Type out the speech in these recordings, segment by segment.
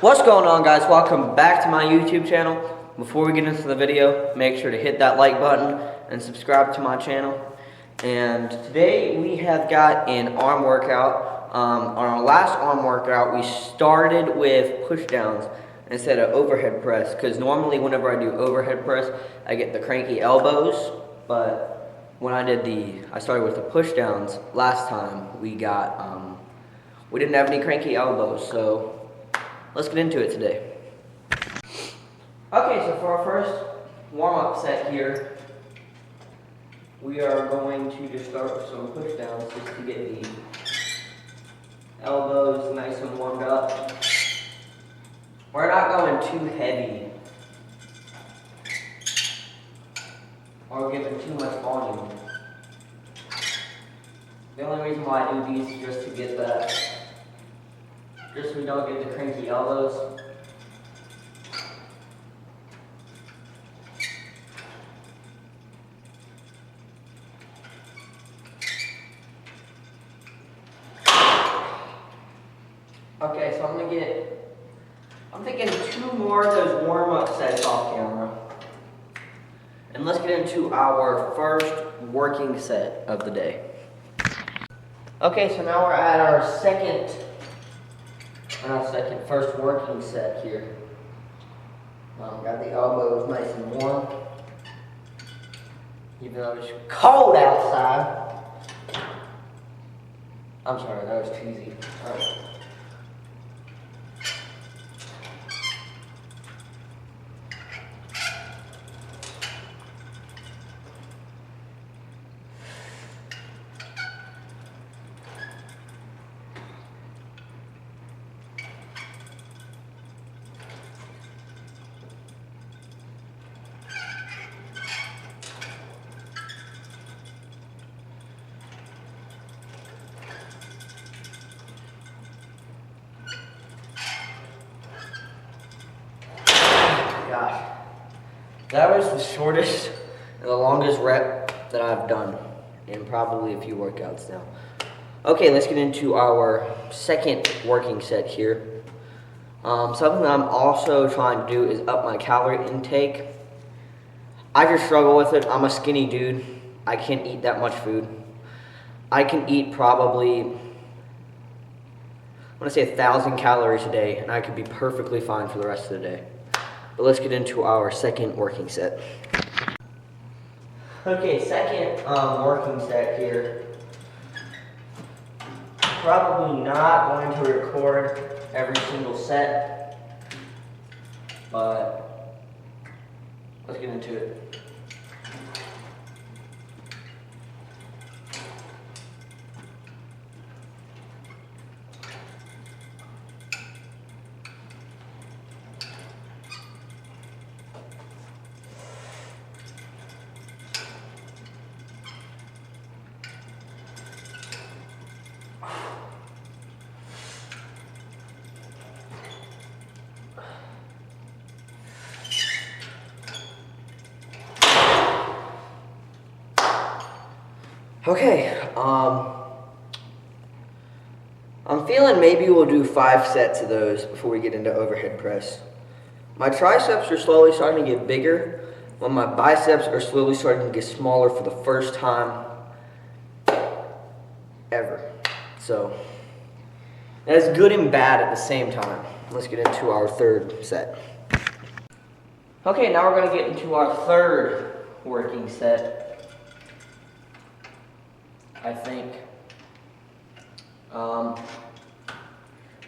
What's going on, guys? Welcome back to my YouTube channel. Before we get into the video, make sure to hit that like button and subscribe to my channel. And today we have got an arm workout. On our last arm workout, we started with push downs instead of overhead press, because normally whenever I do overhead press, I get the cranky elbows. But when I started with the push downs last time, we didn't have any cranky elbows. So let's get into it today. Okay, so for our first warm-up set here, we are going to just start with some push downs just to get the elbows nice and warmed up. We're not going too heavy or giving too much volume. The only reason why I do these is just to get that, just so we don't get the cranky elbows. Okay, so I'm thinking 2 more of those warm-up sets off camera. And let's get into our first working set of the day. Okay, so now we're at our first working set here. Got the elbows nice and warm, even though it's cold outside. I'm sorry, that was cheesy. All right. Gosh, that was the shortest and the longest rep that I've done in probably a few workouts now. Okay, let's get into our second working set here. Something that I'm also trying to do is up my calorie intake. I just struggle with it. I'm a skinny dude. I can't eat that much food. I can eat probably, I'm gonna say 1,000 calories a day, and I could be perfectly fine for the rest of the day. But let's get into our second working set. Okay, second working set here. Probably not going to record every single set, but let's get into it. Okay, I'm feeling maybe we'll do 5 sets of those before we get into overhead press. My triceps are slowly starting to get bigger, while my biceps are slowly starting to get smaller for the first time ever. So, that's good and bad at the same time. Let's get into our third set. Okay, now we're going to get into our third working set, I think.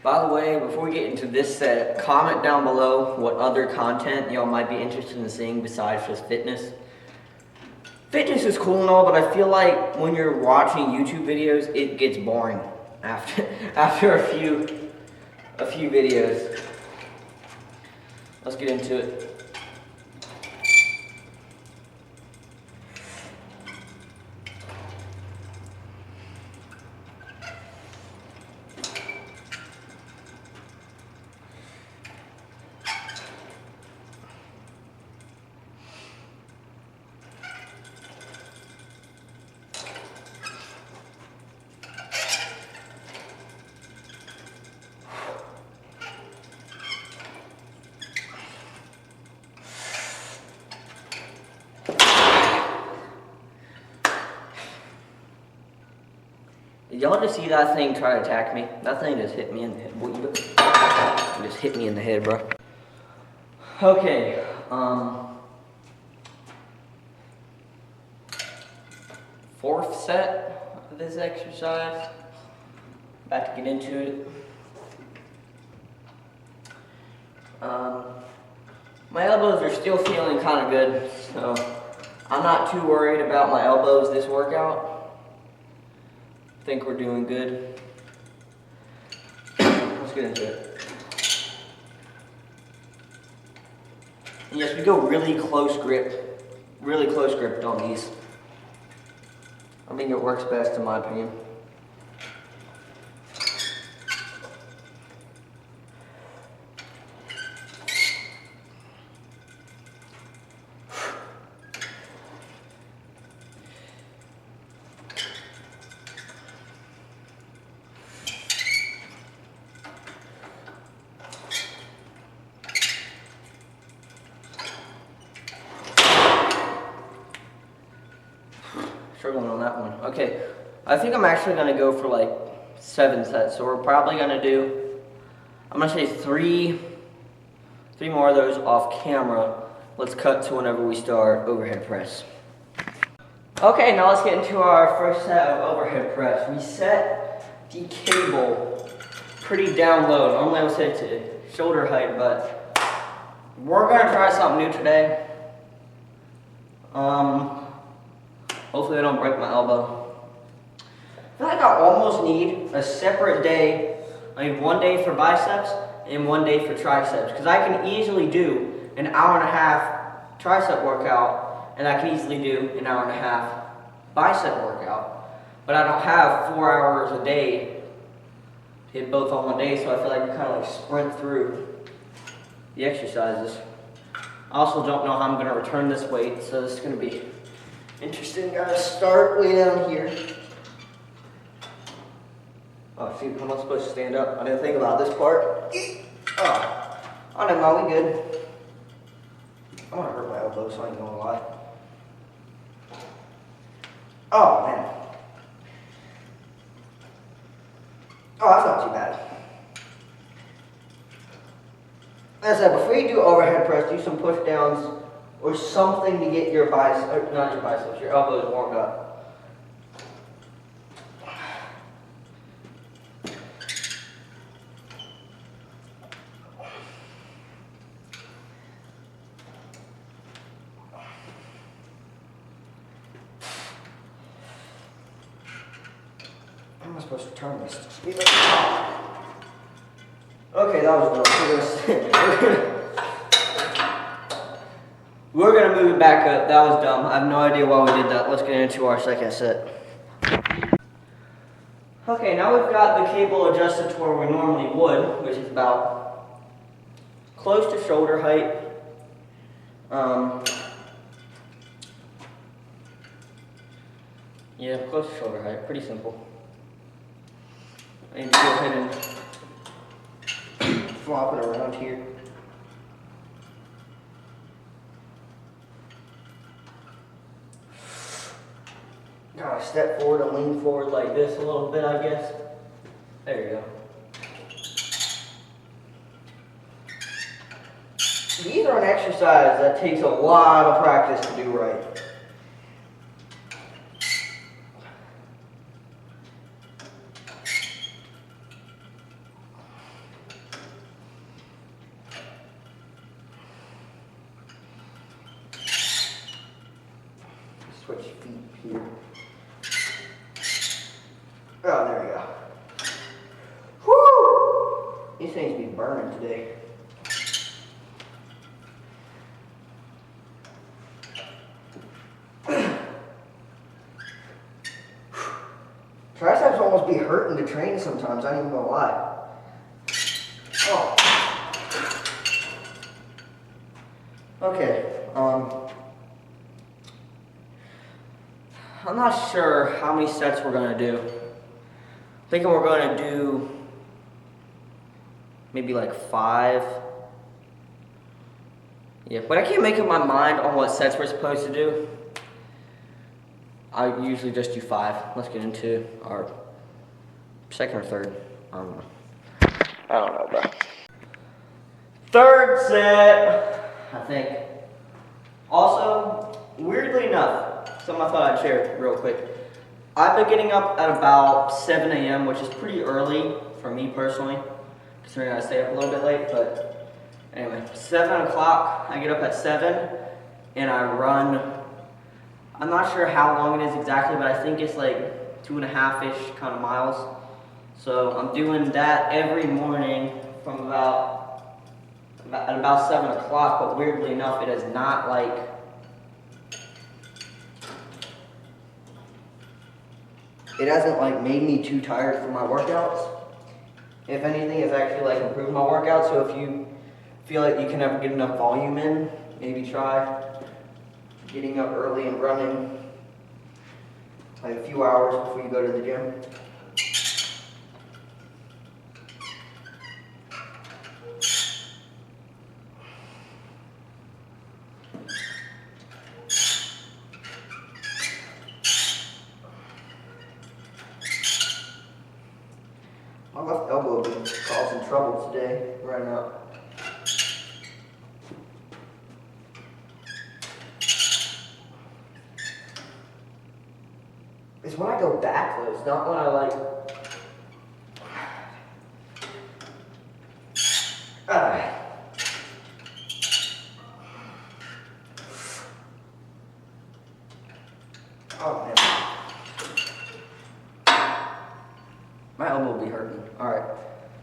By the way, before we get into this set, comment down below what other content y'all might be interested in seeing besides just fitness. Fitness is cool and all, but I feel like when you're watching YouTube videos, it gets boring after a few videos. Let's get into it. Did y'all just see that thing try to attack me? That thing just hit me in the head. It just hit me in the head, bro. Okay, fourth set of this exercise. About to get into it. My elbows are still feeling kind of good, so I'm not too worried about my elbows this workout. I think we're doing good. Let's get into it. And yes, we go really close grip on these. I think it works best in my opinion. Struggling on that one. Okay, I think I'm actually gonna go for like 7 sets. So we're probably gonna do, I'm gonna say three more of those off camera. Let's cut to whenever we start overhead press. Okay, now let's get into our first set of overhead press. We set the cable pretty down low. Normally I would set it to shoulder height, but we're gonna try something new today. Hopefully I don't break my elbow. I feel like I almost need a separate day. I need 1 day for biceps and 1 day for triceps. Because I can easily do an hour-and-a-half tricep workout, and I can easily do an hour-and-a-half bicep workout. But I don't have 4 hours a day to hit both on 1 day, so I feel like I kind of like sprint through the exercises. I also don't know how I'm going to return this weight, so this is going to be interesting. Gotta start way down here. Oh shoot, I'm not supposed to stand up. I didn't think about this part. Oh, never mind, we good. I want to hurt my elbow, so I ain't gonna lie. Oh man. Oh, that's not too bad. As I said, before you do overhead press, do some push downs or something to get your biceps, not your biceps, your elbows warmed up. How am I supposed to turn this? Okay, that was dumb. We're gonna move it back up. That was dumb. I have no idea why we did that. Let's get into our second set. Okay, now we've got the cable adjusted to where we normally would, which is about close to shoulder height. Yeah, close to shoulder height. Pretty simple. I need to go ahead and flop it around here. Gotta step forward and lean forward like this a little bit, I guess. There you go. These are an exercise that takes a lot of practice to do right. Switch feet here. Oh, there we go. Whoo! These things be burning today. Triceps almost be hurting to train sometimes, I ain't even gonna lie. Oh. Okay, I'm not sure how many sets we're gonna do. Thinking we're gonna do maybe like 5. Yeah, but I can't make up my mind on what sets we're supposed to do. I usually just do 5. Let's get into our Second or third. I don't know. I don't know, bro. Third set, I think. Also, weirdly enough, something I thought I'd share real quick. I've been getting up at about 7 a.m., which is pretty early for me personally, considering I stay up a little bit late, but anyway, 7 o'clock, I get up at 7, and I run. I'm not sure how long it is exactly, but I think it's like 2.5-ish kind of miles. So I'm doing that every morning from about 7 o'clock, but weirdly enough, it has not like, it hasn't like made me too tired for my workouts. If anything, it's actually like improved my workout. So if you feel like you can never get enough volume in, maybe try getting up early and running like a few hours before you go to the gym. My left elbow is causing trouble today, right now. It's when I go backwards, not when I like. Oh man. My elbow will be hurting. Alright.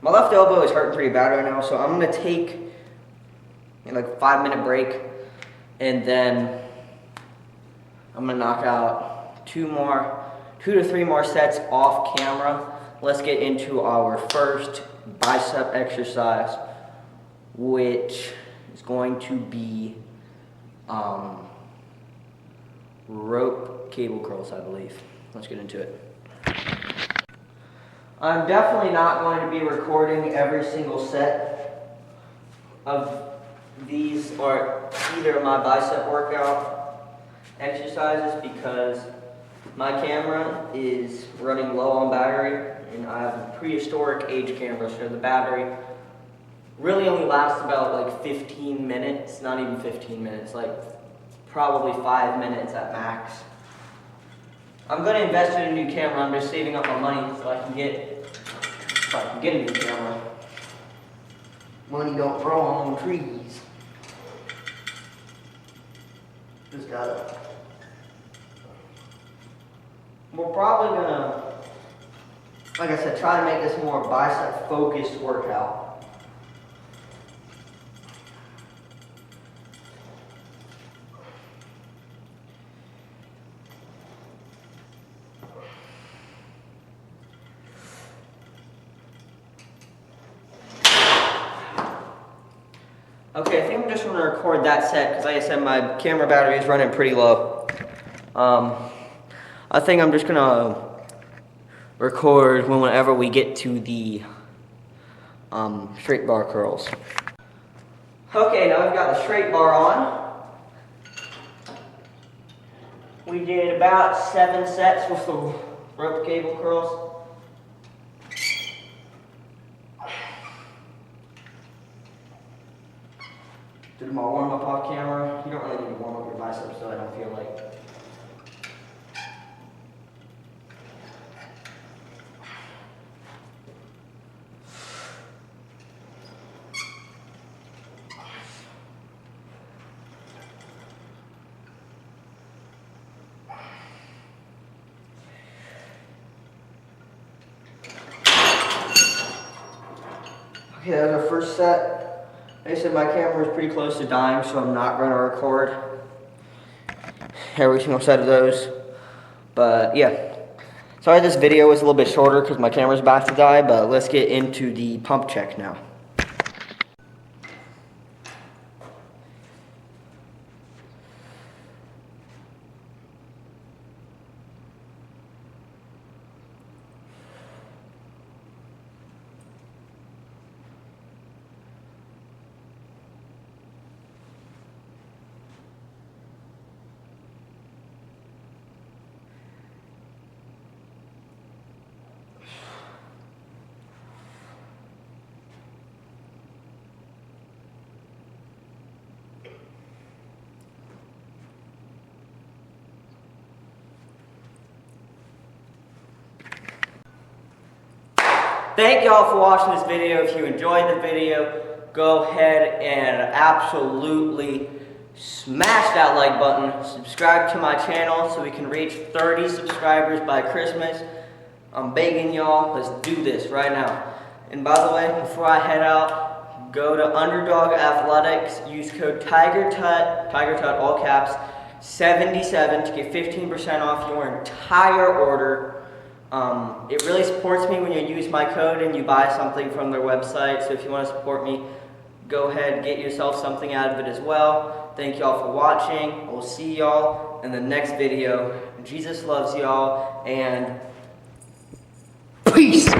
My left elbow is hurting pretty bad right now, so I'm gonna take like a 5-minute break, and then I'm gonna knock out 2 to 3 more sets off camera. Let's get into our first bicep exercise, which is going to be rope cable curls, I believe. Let's get into it. I'm definitely not going to be recording every single set of these or either of my bicep workout exercises because my camera is running low on battery, and I have a prehistoric age camera, so the battery really only lasts about like 15 minutes, not even 15 minutes, like probably 5 minutes at max. I'm going to invest in a new camera. I'm just saving up my money so I can get a new camera. Money don't grow on trees. Just gotta. We're probably gonna, like I said, try to make this more bicep focused workout. Okay, I think I'm just going to record that set because, like I said, my camera battery is running pretty low. I think I'm just going to record whenever we get to the straight bar curls. Okay, now we've got the straight bar on. We did about 7 sets with the rope cable curls. Did my warm-up off camera. You don't really need to warm up your biceps, so I don't feel like. Okay, that was our first set. Like I said, my camera is pretty close to dying, so I'm not going to record every single set of those. But yeah, sorry this video is a little bit shorter because my camera's about to die, but let's get into the pump check now. Thank y'all for watching this video. If you enjoyed the video, go ahead and absolutely smash that like button. Subscribe to my channel so we can reach 30 subscribers by Christmas. I'm begging y'all, let's do this right now. And by the way, before I head out, go to Underdog Athletics, use code TIGERTUT, all caps, 77 to get 15% off your entire order. It really supports me when you use my code and you buy something from their website. So if you want to support me, go ahead and get yourself something out of it as well. Thank y'all for watching. We'll see y'all in the next video. Jesus loves y'all, and peace.